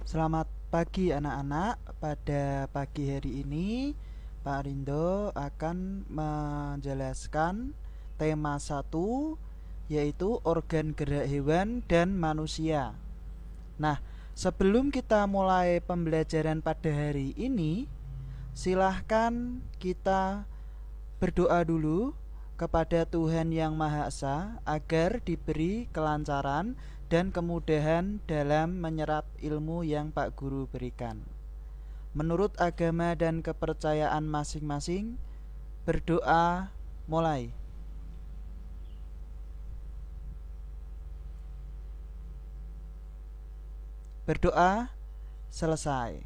Selamat pagi anak-anak. Pada pagi hari ini Pak Rindo akan menjelaskan tema 1, yaitu organ gerak hewan dan manusia. Nah, sebelum kita mulai pembelajaran pada hari ini, silahkan kita berdoa dulu kepada Tuhan Yang Maha Esa agar diberi kelancaran dan kemudahan dalam menyerap ilmu yang Pak Guru berikan. Menurut agama dan kepercayaan masing-masing, berdoa mulai. Berdoa selesai.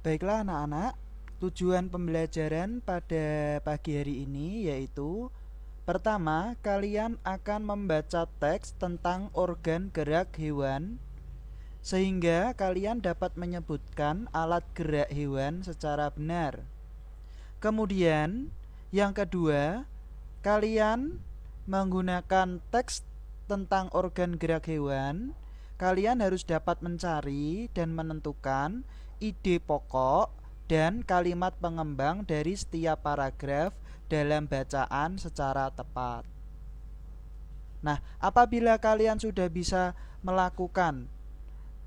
Baiklah anak-anak, tujuan pembelajaran pada pagi hari ini yaitu: pertama, kalian akan membaca teks tentang organ gerak hewan sehingga kalian dapat menyebutkan alat gerak hewan secara benar. Kemudian, yang kedua, kalian menggunakan teks tentang organ gerak hewan, kalian harus dapat mencari dan menentukan ide pokok dan kalimat pengembang dari setiap paragraf dalam bacaan secara tepat. Nah, apabila kalian sudah bisa melakukan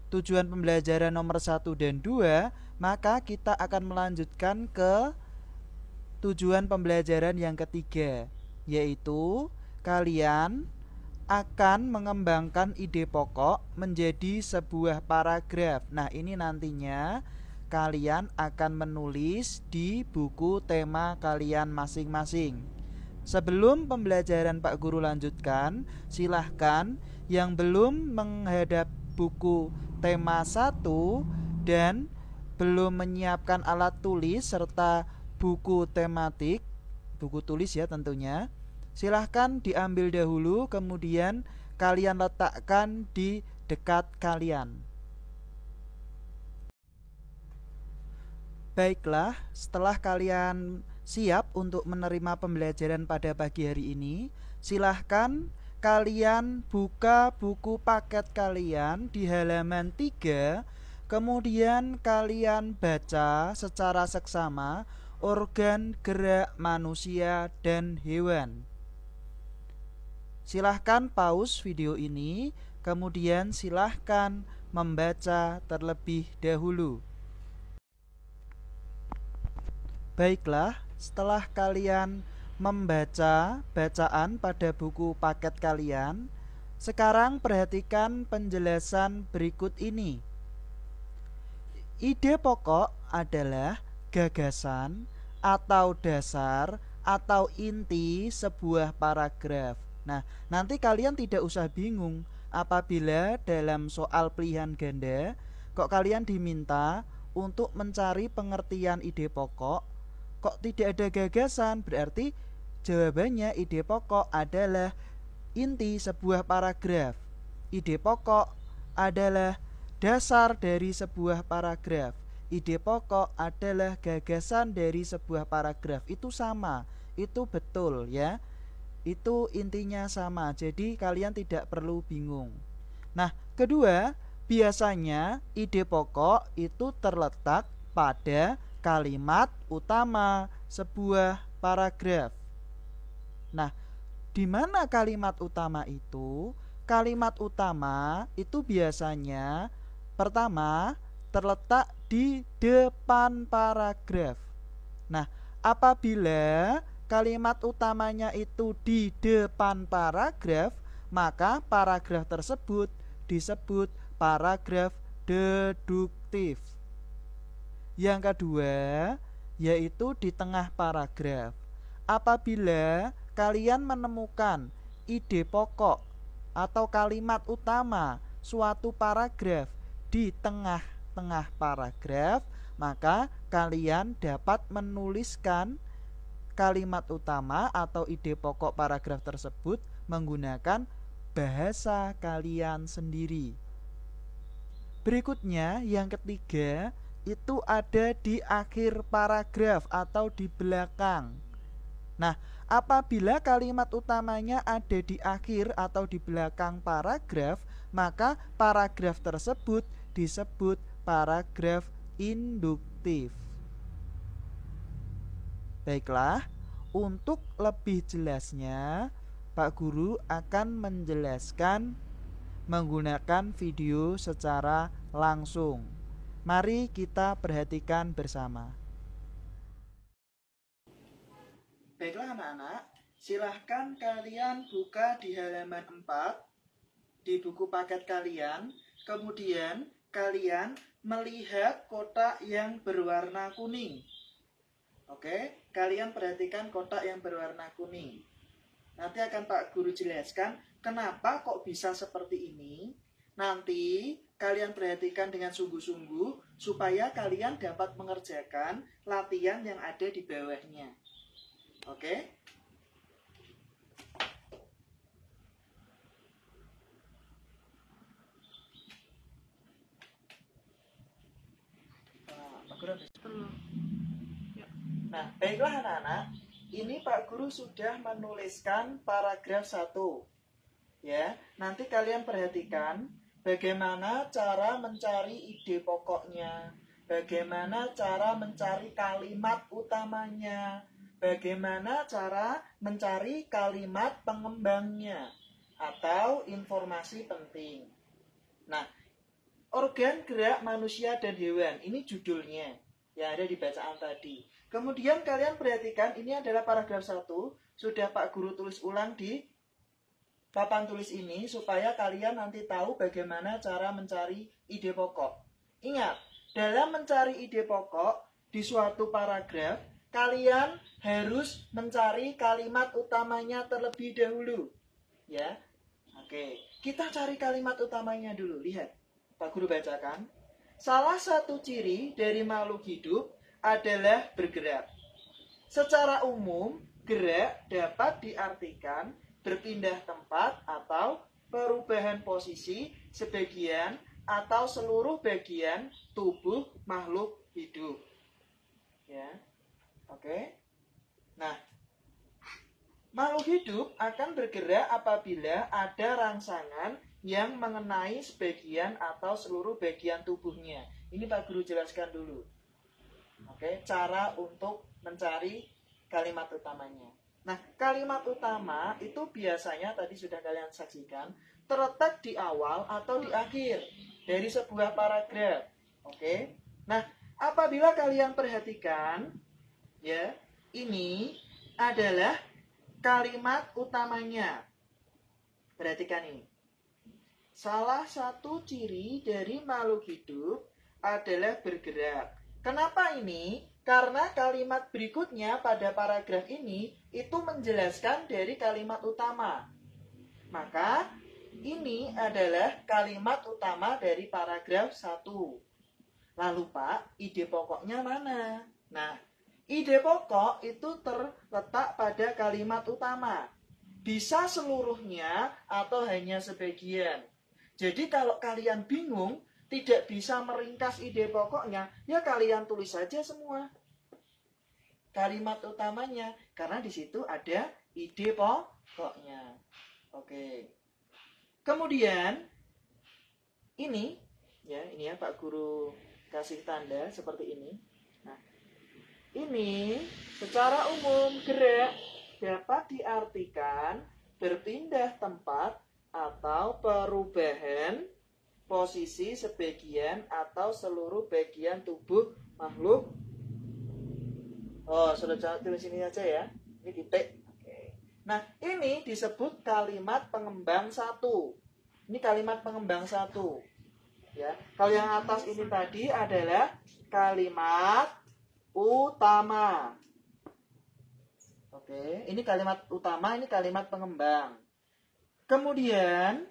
tujuan pembelajaran nomor 1 dan 2, maka kita akan melanjutkan ke tujuan pembelajaran yang ketiga, yaitu kalian akan mengembangkan ide pokok menjadi sebuah paragraf. Nah, ini nantinya kalian akan menulis di buku tema kalian masing-masing. Sebelum pembelajaran Pak Guru lanjutkan, silahkan yang belum menghadap buku tema 1 dan belum menyiapkan alat tulis serta buku tematik, buku tulis ya tentunya, silahkan diambil dahulu, kemudian kalian letakkan di dekat kalian. Baiklah, setelah kalian siap untuk menerima pembelajaran pada pagi hari ini, silahkan kalian buka buku paket kalian di halaman 3, kemudian kalian baca secara seksama organ gerak manusia dan hewan. Silahkan pause video ini, kemudian silahkan membaca terlebih dahulu. Baiklah, setelah kalian membaca bacaan pada buku paket kalian, sekarang perhatikan penjelasan berikut ini. Ide pokok adalah gagasan atau dasar atau inti sebuah paragraf. Nah, nanti kalian tidak usah bingung apabila dalam soal pilihan ganda kok kalian diminta untuk mencari pengertian ide pokok, kok tidak ada gagasan. Berarti jawabannya ide pokok adalah inti sebuah paragraf. Ide pokok adalah dasar dari sebuah paragraf. Ide pokok adalah gagasan dari sebuah paragraf. Itu sama, itu betul ya. Itu intinya sama. Jadi kalian tidak perlu bingung. Nah, kedua, biasanya ide pokok itu terletak pada kalimat utama sebuah paragraf. Nah, di mana kalimat utama itu? Kalimat utama itu biasanya pertama terletak di depan paragraf. Nah, apabila kalimat utamanya itu di depan paragraf, maka paragraf tersebut disebut paragraf deduktif. Yang kedua, yaitu di tengah paragraf. Apabila kalian menemukan ide pokok atau kalimat utama suatu paragraf di tengah-tengah paragraf, maka kalian dapat menuliskan kalimat utama atau ide pokok paragraf tersebut menggunakan bahasa kalian sendiri. Berikutnya, yang ketiga, itu ada di akhir paragraf atau di belakang. Nah, apabila kalimat utamanya ada di akhir atau di belakang paragraf, maka paragraf tersebut disebut paragraf induktif. Baiklah, untuk lebih jelasnya, Pak Guru akan menjelaskan menggunakan video secara langsung. Mari kita perhatikan bersama. Baiklah anak-anak, silahkan kalian buka di halaman 4 di buku paket kalian. Kemudian kalian melihat kotak yang berwarna kuning. Oke, kalian perhatikan kotak yang berwarna kuning. Nanti akan Pak Guru jelaskan kenapa kok bisa seperti ini. Nanti kalian perhatikan dengan sungguh-sungguh supaya kalian dapat mengerjakan latihan yang ada di bawahnya. Oke? Pak Guru Nah, baiklah anak-anak, ini Pak Guru sudah menuliskan paragraf 1. Ya, nanti kalian perhatikan bagaimana cara mencari ide pokoknya, bagaimana cara mencari kalimat utamanya, bagaimana cara mencari kalimat pengembangnya atau informasi penting. Nah, organ gerak manusia dan hewan, ini judulnya yang ada di bacaan tadi. Kemudian kalian perhatikan ini adalah paragraf 1, sudah Pak Guru tulis ulang di papan tulis ini supaya kalian nanti tahu bagaimana cara mencari ide pokok. Ingat, dalam mencari ide pokok di suatu paragraf, kalian harus mencari kalimat utamanya terlebih dahulu. Ya. Oke, kita cari kalimat utamanya dulu. Lihat, Pak Guru bacakan. Salah satu ciri dari makhluk hidup adalah bergerak. Secara umum, gerak dapat diartikan berpindah tempat atau perubahan posisi sebagian atau seluruh bagian tubuh makhluk hidup. Ya. Oke. Nah, makhluk hidup akan bergerak apabila ada rangsangan yang mengenai sebagian atau seluruh bagian tubuhnya. Ini Pak Guru jelaskan dulu. Oke, cara untuk mencari kalimat utamanya. Nah, kalimat utama itu biasanya tadi sudah kalian saksikan terletak di awal atau di akhir dari sebuah paragraf. Oke. Nah, apabila kalian perhatikan ya, ini adalah kalimat utamanya. Perhatikan ini. Salah satu ciri dari makhluk hidup adalah bergerak. Kenapa ini? Karena kalimat berikutnya pada paragraf ini itu menjelaskan dari kalimat utama. Maka ini adalah kalimat utama dari paragraf 1. Lalu Pak, ide pokoknya mana? Nah, ide pokok itu terletak pada kalimat utama. Bisa seluruhnya atau hanya sebagian. Jadi kalau kalian bingung, tidak bisa meringkas ide pokoknya, ya kalian tulis saja semua kalimat utamanya, karena di situ ada ide pokoknya. Oke. Kemudian ini ya Pak Guru kasih tanda seperti ini. Nah, ini secara umum gerak dapat diartikan berpindah tempat atau perubahan posisi sebagian atau seluruh bagian tubuh makhluk. Oh, sudah tulis ini aja ya. Ini titik. Oke. Nah, ini disebut kalimat pengembang 1. Ini kalimat pengembang 1. Ya. Kalau yang atas ini tadi adalah kalimat utama. Oke, ini kalimat utama, ini kalimat pengembang. Kemudian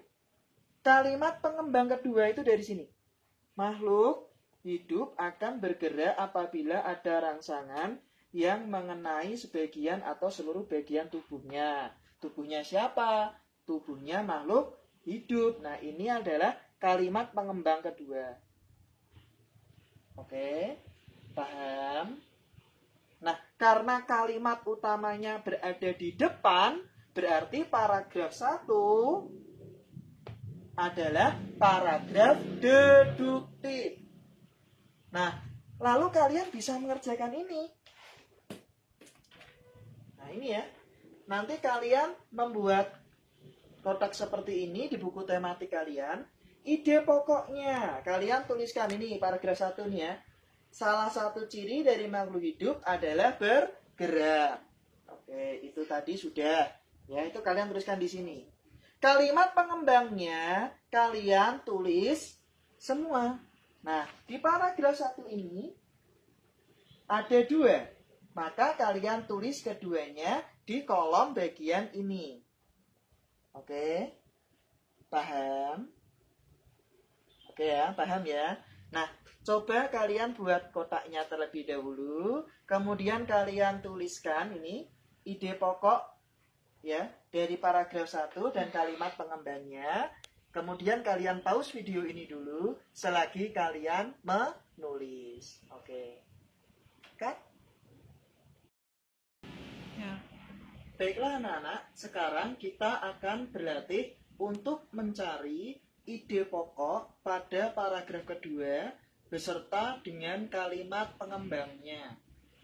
kalimat pengembang kedua itu dari sini. Makhluk hidup akan bergerak apabila ada rangsangan yang mengenai sebagian atau seluruh bagian tubuhnya. Tubuhnya siapa? Tubuhnya makhluk hidup. Nah, ini adalah kalimat pengembang kedua. Oke, paham? Nah, karena kalimat utamanya berada di depan, berarti paragraf 1 adalah paragraf deduktif. Nah, lalu kalian bisa mengerjakan ini. Nah, ini ya. Nanti kalian membuat kotak seperti ini di buku tematik kalian. Ide pokoknya, kalian tuliskan ini paragraf 1 nih ya. Salah satu ciri dari makhluk hidup adalah bergerak. Oke, itu tadi sudah. Ya, itu kalian tuliskan di sini. Kalimat pengembangnya kalian tulis semua. Nah, di paragraf 1 ini ada 2. Maka kalian tulis keduanya di kolom bagian ini. Oke? Paham? Oke ya, paham ya? Nah, coba kalian buat kotaknya terlebih dahulu. Kemudian kalian tuliskan ini ide pokok ya dari paragraf 1 dan kalimat pengembangnya. Kemudian kalian pause video ini dulu selagi kalian menulis. Oke. Cut. Ya. Baiklah anak-anak, sekarang kita akan berlatih untuk mencari ide pokok pada paragraf kedua beserta dengan kalimat pengembangnya.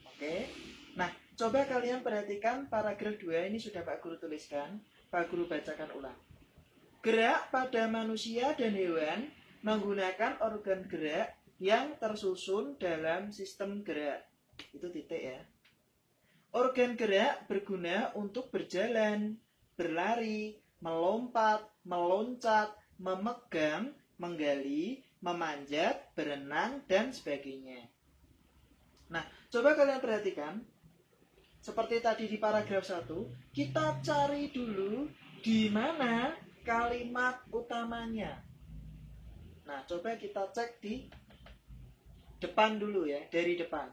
Oke. Nah, coba kalian perhatikan paragraf 2 ini sudah Pak Guru tuliskan. Pak Guru bacakan ulang. Gerak pada manusia dan hewan menggunakan organ gerak yang tersusun dalam sistem gerak. Itu titik ya. Organ gerak berguna untuk berjalan, berlari, melompat, meloncat, memegang, menggali, memanjat, berenang, dan sebagainya. Nah, coba kalian perhatikan. Seperti tadi di paragraf 1, kita cari dulu di mana kalimat utamanya. Nah, coba kita cek di depan dulu ya, dari depan.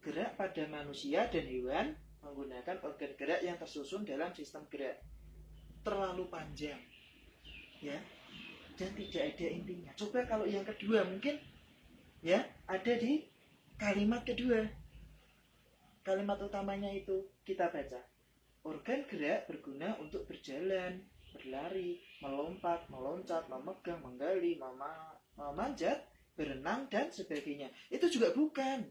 Gerak pada manusia dan hewan menggunakan organ gerak yang tersusun dalam sistem gerak. Terlalu panjang. Ya, dan tidak ada intinya. Coba kalau yang kedua mungkin ya ada di kalimat kedua. Kalimat utamanya itu kita baca. Organ gerak berguna untuk berjalan, berlari, melompat, meloncat, memegang, menggali, memanjat, berenang, dan sebagainya. Itu juga bukan.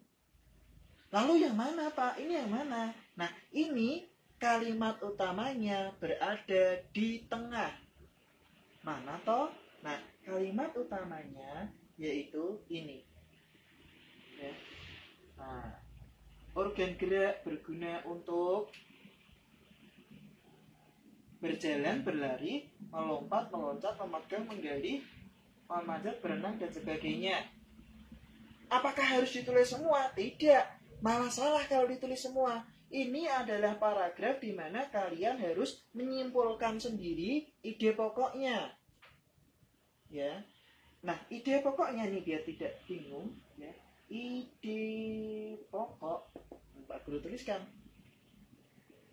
Lalu yang mana Pak? Ini yang mana? Nah, ini kalimat utamanya berada di tengah. Mana toh? Nah, kalimat utamanya yaitu ini. Ya. Nah, organ gerak berguna untuk berjalan, berlari, melompat, meloncat, memegang, menggali, memanjat, berenang, dan sebagainya. Apakah harus ditulis semua? Tidak. Malah salah kalau ditulis semua. Ini adalah paragraf di mana kalian harus menyimpulkan sendiri ide pokoknya. Ya. Nah, ide pokoknya nih biar tidak bingung, ya. Ide pokok Pak Guru tuliskan.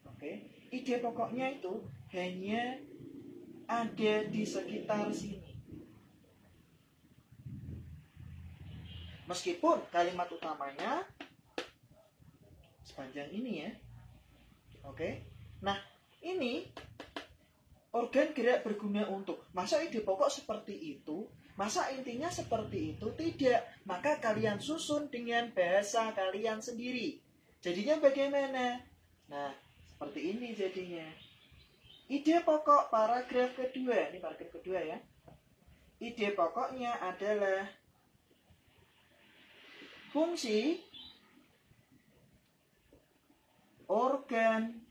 Oke. Ide pokoknya itu hanya ada di sekitar sini. Meskipun kalimat utamanya sepanjang ini ya. Oke. Nah, ini organ gerak berguna untuk. Masa ide pokok seperti itu? Masa intinya seperti itu? Tidak. Maka kalian susun dengan bahasa kalian sendiri. Jadinya bagaimana? Nah, seperti ini jadinya. Ide pokok paragraf kedua. Ini paragraf kedua ya. Ide pokoknya adalah fungsi organ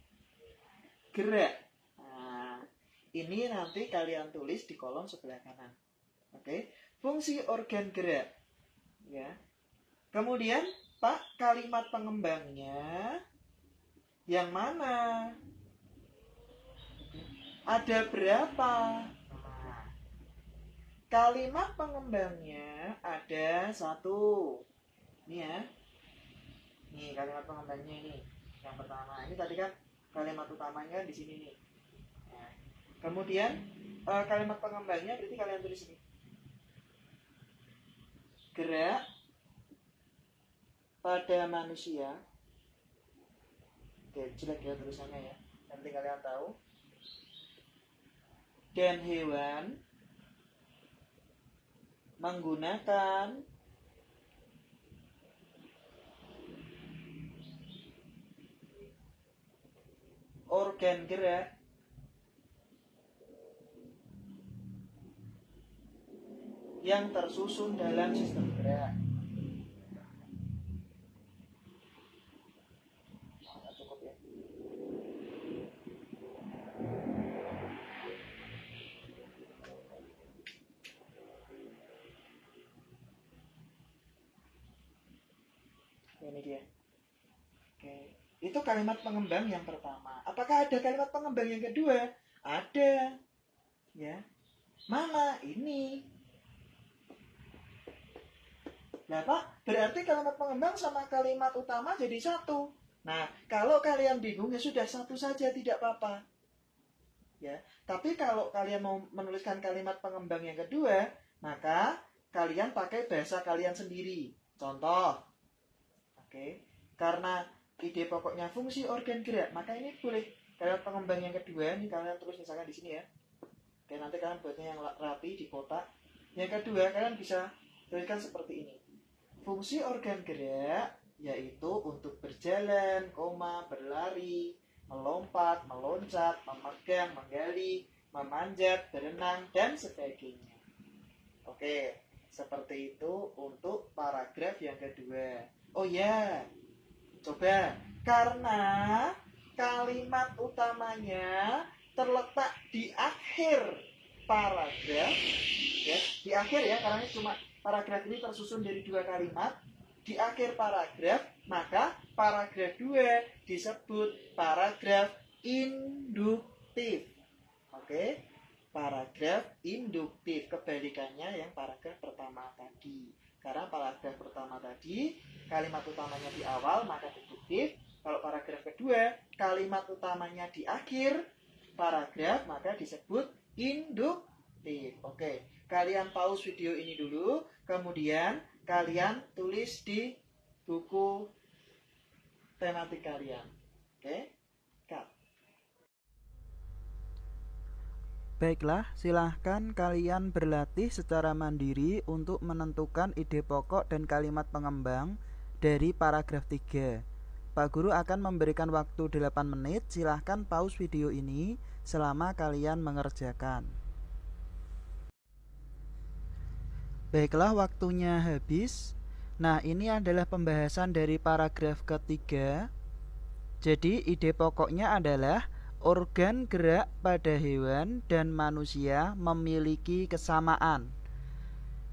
gerak. Nah, ini nanti kalian tulis di kolom sebelah kanan. Oke, fungsi organ gerak. Ya. Kemudian, Pak, kalimat pengembangnya yang mana? Ada berapa? Nah, kalimat pengembangnya ada 1. Ini ya. Nih kalimat pengembangnya ini. Yang pertama, ini tadi kan kalimat utamanya di sini nih. Nah, kemudian kalimat pengembangnya berarti kalian tulis ini. Gerak pada manusia Oke, jelek ya tulisannya ya. Nanti kalian tahu. Dan hewan menggunakan organ gerak yang tersusun dalam sistem gerak. Cukup ya. Ini dia. Oke. Itu kalimat pengembang yang pertama. Apakah ada kalimat pengembang yang kedua? Ada. Ya. Mana? Ini. Nah, Pak, berarti kalimat pengembang sama kalimat utama jadi satu. Nah, kalau kalian bingung ya sudah satu saja, tidak apa-apa. Ya, tapi kalau kalian mau menuliskan kalimat pengembang yang kedua, maka kalian pakai bahasa kalian sendiri. Contoh. Oke. Karena ide pokoknya fungsi organ gerak, maka ini boleh kalimat pengembang yang kedua, ini kalian tulis misalkan di sini ya. Oke, nanti kalian buatnya yang rapi di kotak. Yang kedua, kalian bisa tuliskan seperti ini. Fungsi organ gerak yaitu untuk berjalan, berlari, melompat, meloncat, memegang, menggali, memanjat, berenang, dan sebagainya. Oke, seperti itu untuk paragraf yang kedua. Oh ya, coba, karena kalimat utamanya terletak di akhir paragraf, ya, di akhir ya, karena ini cuma paragraf ini tersusun dari dua kalimat. Di akhir paragraf, maka paragraf 2 disebut paragraf induktif. Oke, paragraf induktif. Kebalikannya yang paragraf pertama tadi. Karena paragraf pertama tadi kalimat utamanya di awal, maka deduktif. Kalau paragraf kedua kalimat utamanya di akhir paragraf, maka disebut induktif. Oke, kalian pause video ini dulu, kemudian kalian tulis di buku tematik kalian. Oke, cut. Baiklah, silahkan kalian berlatih secara mandiri untuk menentukan ide pokok dan kalimat pengembang dari paragraf 3. Pak Guru akan memberikan waktu 8 menit, silahkan pause video ini selama kalian mengerjakan. Baiklah, waktunya habis. Nah, ini adalah pembahasan dari paragraf ketiga. Jadi, ide pokoknya adalah organ gerak pada hewan dan manusia memiliki kesamaan.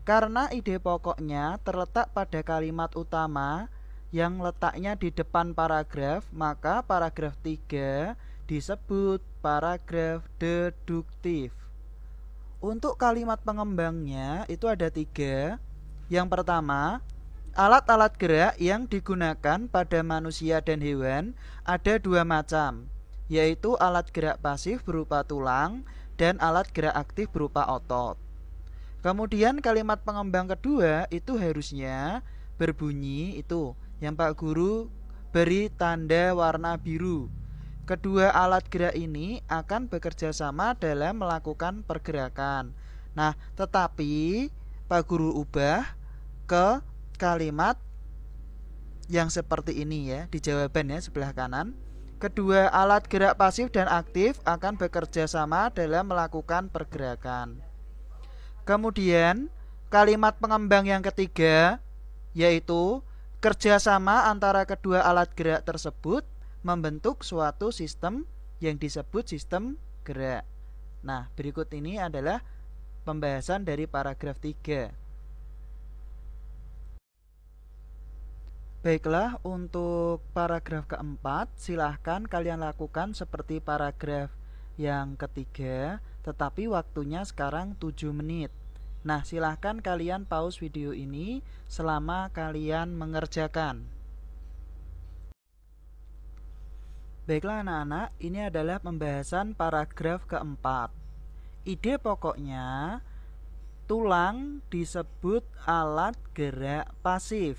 Karena ide pokoknya terletak pada kalimat utama yang letaknya di depan paragraf, maka paragraf 3 disebut paragraf deduktif. Untuk kalimat pengembangnya itu ada 3. Yang pertama, alat-alat gerak yang digunakan pada manusia dan hewan ada 2 macam, yaitu alat gerak pasif berupa tulang dan alat gerak aktif berupa otot. Kemudian kalimat pengembang kedua itu harusnya berbunyi itu yang Pak Guru beri tanda warna biru. Kedua alat gerak ini akan bekerja sama dalam melakukan pergerakan. Nah, tetapi Pak Guru ubah ke kalimat yang seperti ini ya, di jawaban ya sebelah kanan. Kedua alat gerak pasif dan aktif akan bekerja sama dalam melakukan pergerakan. Kemudian kalimat pengembang yang ketiga yaitu kerjasama antara kedua alat gerak tersebut membentuk suatu sistem yang disebut sistem gerak. Nah, berikut ini adalah pembahasan dari paragraf 3. Baiklah, untuk paragraf keempat silahkan kalian lakukan seperti paragraf yang ketiga, tetapi waktunya sekarang 7 menit. Nah, silahkan kalian pause video ini selama kalian mengerjakan. Baiklah anak-anak, ini adalah pembahasan paragraf keempat. Ide pokoknya, tulang disebut alat gerak pasif.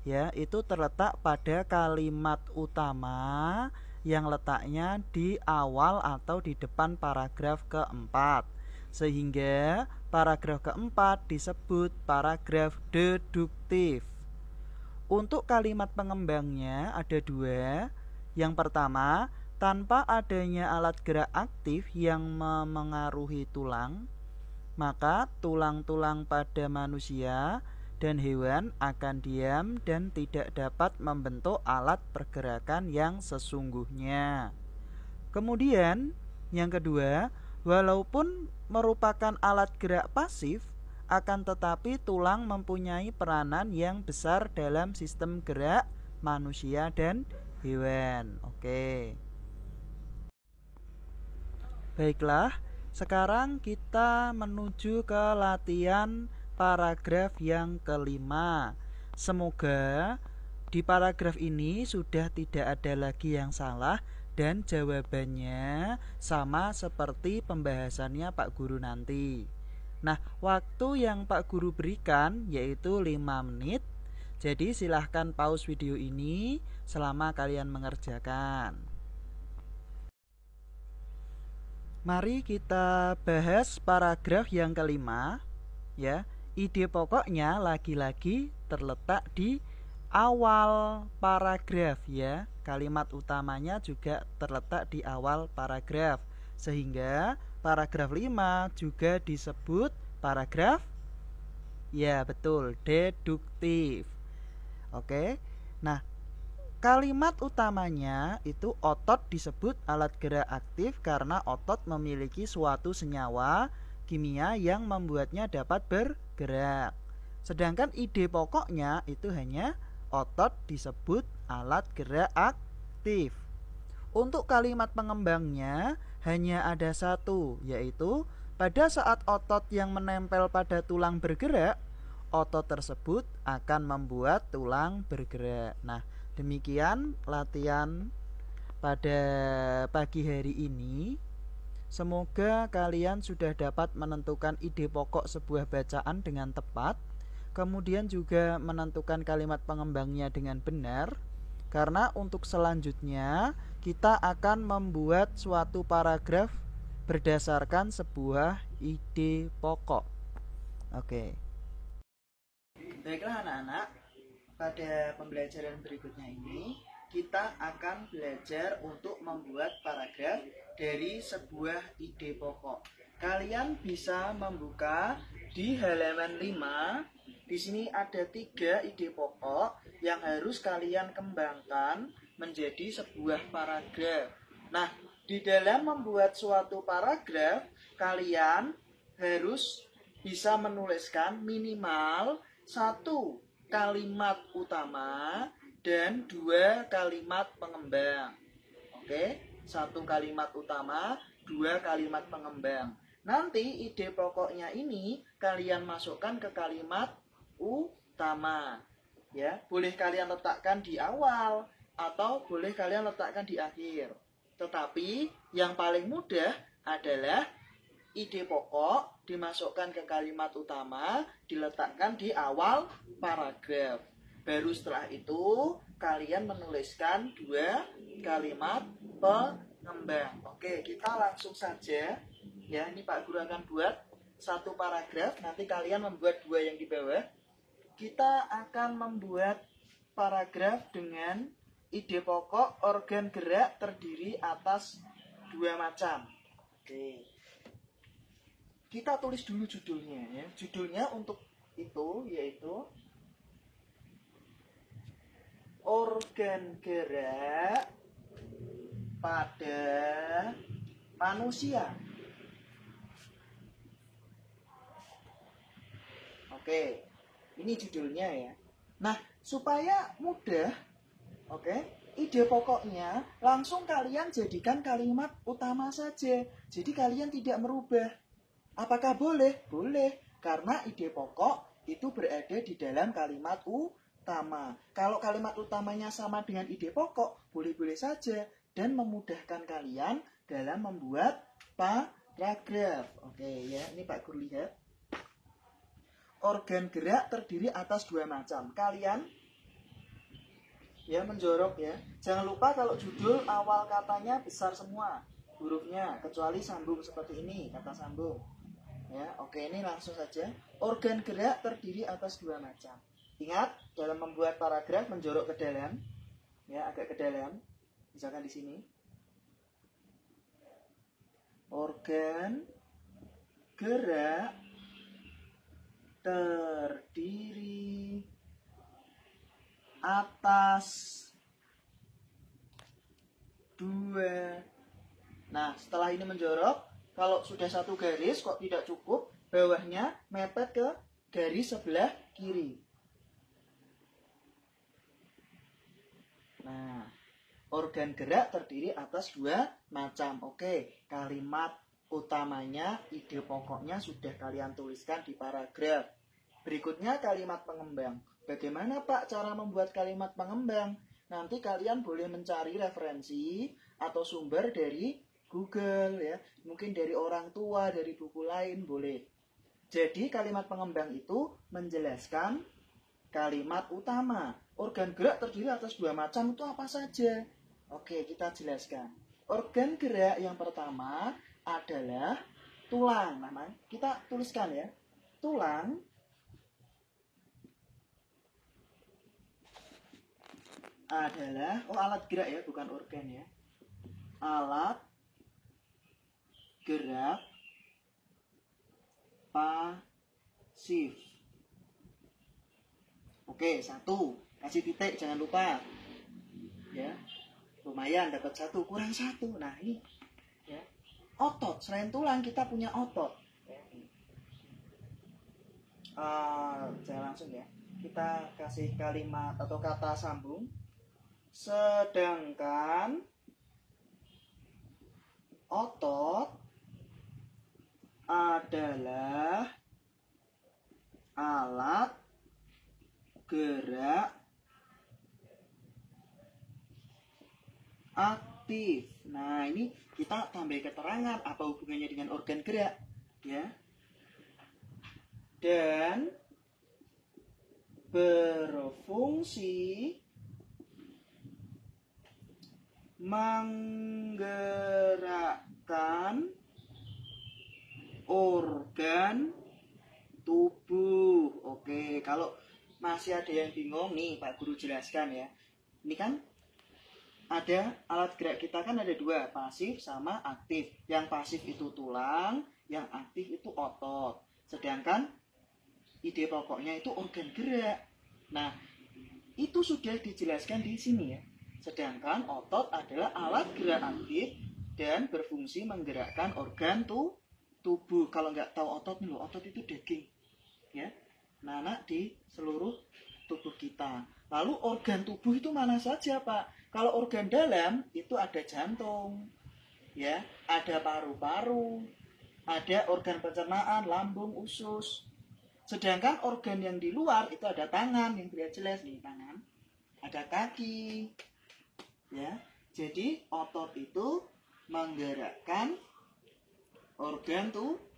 ya, itu terletak pada kalimat utama yang letaknya di awal atau di depan paragraf keempat. Sehingga paragraf keempat disebut paragraf deduktif. Untuk kalimat pengembangnya ada dua. Yang pertama, tanpa adanya alat gerak aktif yang memengaruhi tulang, maka tulang-tulang pada manusia dan hewan akan diam dan tidak dapat membentuk alat pergerakan yang sesungguhnya. Kemudian, yang kedua, walaupun merupakan alat gerak pasif, akan tetapi tulang mempunyai peranan yang besar dalam sistem gerak manusia dan hewan. Oke. Baiklah, sekarang kita menuju ke latihan paragraf yang kelima. Semoga di paragraf ini sudah tidak ada lagi yang salah dan jawabannya sama seperti pembahasannya Pak Guru nanti. Nah, waktu yang Pak Guru berikan yaitu 5 menit. Jadi silahkan pause video ini selama kalian mengerjakan. Mari kita bahas paragraf yang kelima, ya. Ide pokoknya lagi-lagi terletak di awal paragraf, ya. Kalimat utamanya juga terletak di awal paragraf. Sehingga paragraf 5 juga disebut paragraf, ya betul, deduktif. Oke. Nah, kalimat utamanya itu otot disebut alat gerak aktif karena otot memiliki suatu senyawa kimia yang membuatnya dapat bergerak. Sedangkan ide pokoknya itu hanya otot disebut alat gerak aktif. Untuk kalimat pengembangnya hanya ada satu, yaitu pada saat otot yang menempel pada tulang bergerak, otot tersebut akan membuat tulang bergerak. Nah, demikian latihan pada pagi hari ini. Semoga kalian sudah dapat menentukan ide pokok sebuah bacaan dengan tepat, kemudian juga menentukan kalimat pengembangnya dengan benar. Karena untuk selanjutnya kita akan membuat suatu paragraf berdasarkan sebuah ide pokok. Oke. Baiklah anak-anak, pada pembelajaran berikutnya ini kita akan belajar untuk membuat paragraf dari sebuah ide pokok. Kalian bisa membuka di halaman 5. Di sini ada 3 ide pokok yang harus kalian kembangkan menjadi sebuah paragraf. Nah, di dalam membuat suatu paragraf, kalian harus bisa menuliskan minimal 1 kalimat utama dan 2 kalimat pengembang. Oke, 1 kalimat utama, 2 kalimat pengembang. Nanti ide pokoknya ini kalian masukkan ke kalimat utama. Ya, boleh kalian letakkan di awal atau boleh kalian letakkan di akhir. Tetapi yang paling mudah adalah ide pokok dimasukkan ke kalimat utama, diletakkan di awal paragraf. Baru setelah itu kalian menuliskan 2 kalimat pengembang. Oke, kita langsung saja. Ya, ini Pak Guru akan buat 1 paragraf, nanti kalian membuat 2 yang di bawah. Kita akan membuat paragraf dengan ide pokok organ gerak terdiri atas 2 macam. Oke. Kita tulis dulu judulnya ya. Judulnya untuk itu yaitu organ gerak pada manusia. Oke, ini judulnya ya. Nah, supaya mudah, oke, ide pokoknya langsung kalian jadikan kalimat utama saja. Jadi kalian tidak merubah. Apakah boleh? Boleh, karena ide pokok itu berada di dalam kalimat utama. Kalau kalimat utamanya sama dengan ide pokok, boleh-boleh saja dan memudahkan kalian dalam membuat paragraf. Oke ya, ini Pak Guru lihat. Organ gerak terdiri atas 2 macam. Kalian ya, menjorok ya. Jangan lupa kalau judul awal katanya besar semua hurufnya, kecuali sambung seperti ini, kata sambung. Ya, oke, ini langsung saja. Organ gerak terdiri atas dua macam. Ingat, dalam membuat paragraf menjorok ke dalam, ya, agak ke dalam. Misalkan di sini. Organ gerak terdiri atas dua. Nah, setelah ini menjorok, kalau sudah satu garis kok tidak cukup, bawahnya mepet ke garis sebelah kiri. Nah, organ gerak terdiri atas dua macam. Oke, kalimat utamanya, ide pokoknya sudah kalian tuliskan di paragraf. Berikutnya kalimat pengembang. Bagaimana Pak cara membuat kalimat pengembang? Nanti kalian boleh mencari referensi atau sumber dari Google ya, mungkin dari orang tua, dari buku lain boleh. Jadi kalimat pengembang itu menjelaskan kalimat utama. Organ gerak terdiri atas dua macam itu apa saja? Oke, kita jelaskan. Organ gerak yang pertama adalah tulang. Nah, kita tuliskan ya. Tulang adalah, alat gerak ya, bukan organ ya. Alat gerak pasif. Oke, satu. Kasih titik, jangan lupa. Ya, lumayan dapat satu, kurang satu. Nah, ini ya. Otot, selain tulang kita punya otot. Saya langsung ya. Kita kasih kalimat atau kata sambung. Sedangkan otot adalah alat gerak aktif. Nah, ini kita tambah keterangan apa hubungannya dengan organ gerak, ya. Dan berfungsi menggerakkan organ tubuh. Oke, kalau masih ada yang bingung nih, Pak Guru jelaskan ya. Ini kan ada alat gerak kita kan ada dua, pasif sama aktif. Yang pasif itu tulang, yang aktif itu otot. Sedangkan ide pokoknya itu organ gerak. Nah, itu sudah dijelaskan di sini ya. Sedangkan otot adalah alat gerak aktif dan berfungsi menggerakkan organ tubuh. Kalau nggak tahu otot nih, otot itu daging, ya, nanak di seluruh tubuh kita. Lalu organ tubuh itu mana saja, Pak? Kalau organ dalam itu ada jantung, ya, ada paru-paru, ada organ pencernaan, lambung, usus. Sedangkan organ yang di luar itu ada tangan, yang terlihat jelas nih, tangan, ada kaki, ya. Jadi otot itu menggerakkan organ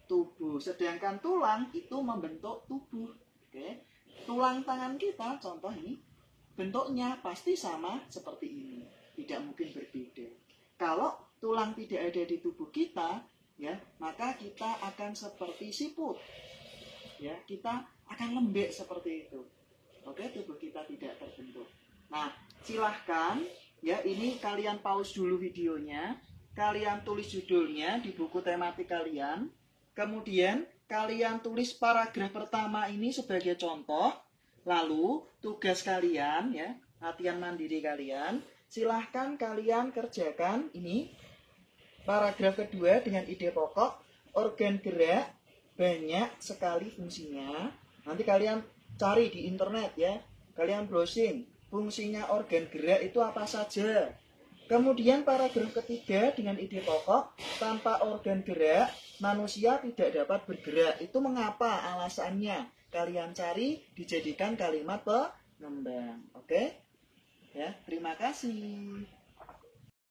tubuh, sedangkan tulang itu membentuk tubuh. Oke. Tulang tangan kita contoh ini bentuknya pasti sama seperti ini, tidak mungkin berbeda. Kalau tulang tidak ada di tubuh kita, ya, maka kita akan seperti siput, ya, kita akan lembek seperti itu. Oke, tubuh kita tidak terbentuk. Nah, silahkan ya, ini kalian pause dulu videonya, kalian tulis judulnya di buku tematik kalian, kemudian kalian tulis paragraf pertama ini sebagai contoh. Lalu tugas kalian ya, latihan mandiri kalian, silahkan kalian kerjakan ini paragraf kedua dengan ide pokok organ gerak banyak sekali fungsinya. Nanti kalian cari di internet ya, kalian browsing fungsinya organ gerak itu apa saja. Kemudian paragraf ketiga dengan ide pokok tanpa organ gerak manusia tidak dapat bergerak. Itu mengapa, alasannya kalian cari, dijadikan kalimat pengembang. Oke? Ya, terima kasih.